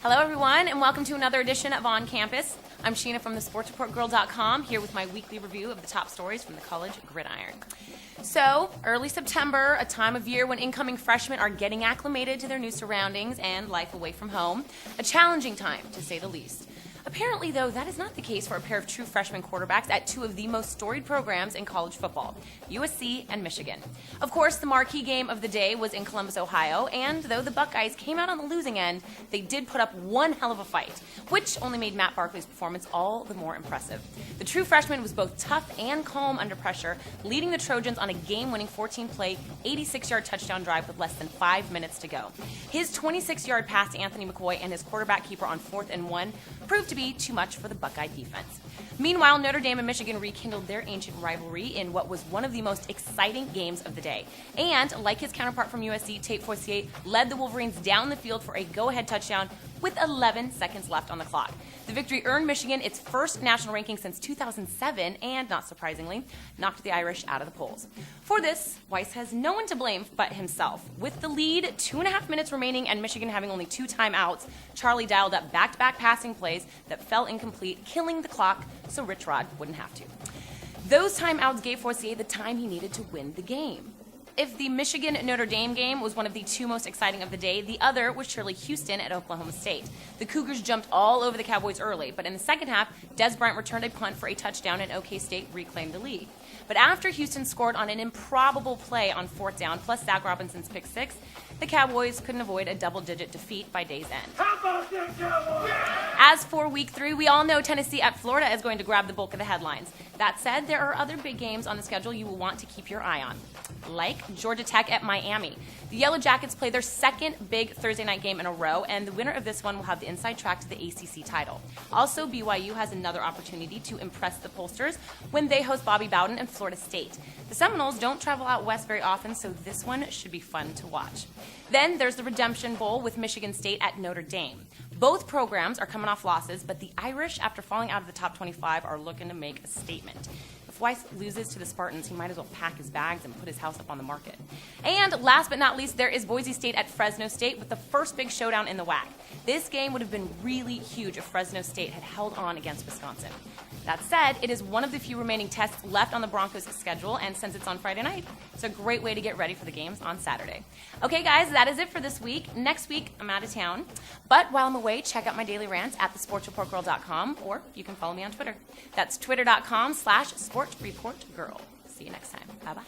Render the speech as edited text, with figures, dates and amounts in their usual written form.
Hello, everyone, and welcome to another edition of On Campus. I'm Sheena from thesportsreportgirl.com, here with my weekly review of the top stories from the college gridiron. So, early September, a time of year when incoming freshmen are getting acclimated to their new surroundings and life away from home. A challenging time, to say the least. Apparently, though, that is not the case for a pair of true freshman quarterbacks at two of the most storied programs in college football, USC and Michigan. Of course, the marquee game of the day was in Columbus, Ohio, and though the Buckeyes came out on the losing end, they did put up one hell of a fight, which only made Matt Barkley's performance all the more impressive. The true freshman was both tough and calm under pressure, leading the Trojans on a game-winning 14-play, 86-yard touchdown drive with less than 5 minutes to go. His 26-yard pass to Anthony McCoy and his quarterback keeper on 4th and 1 proved to be too much for the Buckeye defense. Meanwhile, Notre Dame and Michigan rekindled their ancient rivalry in what was one of the most exciting games of the day. And, like his counterpart from USC, Tate Forcier led the Wolverines down the field for a go-ahead touchdown with 11 seconds left on the clock. The victory earned Michigan its first national ranking since 2007 and, not surprisingly, knocked the Irish out of the polls. For this, Weiss has no one to blame but himself. With the lead 2.5 minutes remaining and Michigan having only 2 timeouts, Charlie dialed up back-to-back passing plays that fell incomplete, killing the clock so Rich Rod wouldn't have to. Those timeouts gave Forcier the time he needed to win the game. If the Michigan-Notre Dame game was one of the 2 most exciting of the day, the other was surely Houston at Oklahoma State. The Cougars jumped all over the Cowboys early, but in the second half, Des Bryant returned a punt for a touchdown and OK State reclaimed the lead. But after Houston scored on an improbable play on 4th down, plus Zach Robinson's pick 6, the Cowboys couldn't avoid a double-digit defeat by day's end. How about them Cowboys? As for Week 3, we all know Tennessee at Florida is going to grab the bulk of the headlines. That said, there are other big games on the schedule you will want to keep your eye on, like Georgia Tech at Miami. The Yellow Jackets play their second big Thursday night game in a row, and the winner of this one will have the inside track to the ACC title. Also, BYU has another opportunity to impress the pollsters when they host Bobby Bowden and Florida State. The Seminoles don't travel out west very often, so this one should be fun to watch. Then there's the Redemption Bowl with Michigan State at Notre Dame. Both programs are coming off losses, but the Irish, after falling out of the top 25, are looking to make a statement. If Weiss loses to the Spartans, he might as well pack his bags and put his house up on the market. And last but not least, there is Boise State at Fresno State with the first big showdown in the WAC. This game would have been really huge if Fresno State had held on against Wisconsin. That said, it is one of the few remaining tests left on the Broncos' schedule, and since it's on Friday night, it's a great way to get ready for the games on Saturday. Okay, guys, that is it for this week. Next week, I'm out of town. But while I'm away, check out my daily rants at thesportsreportgirl.com, or you can follow me on Twitter. That's twitter.com/sportsreportgirl. See you next time. Bye-bye.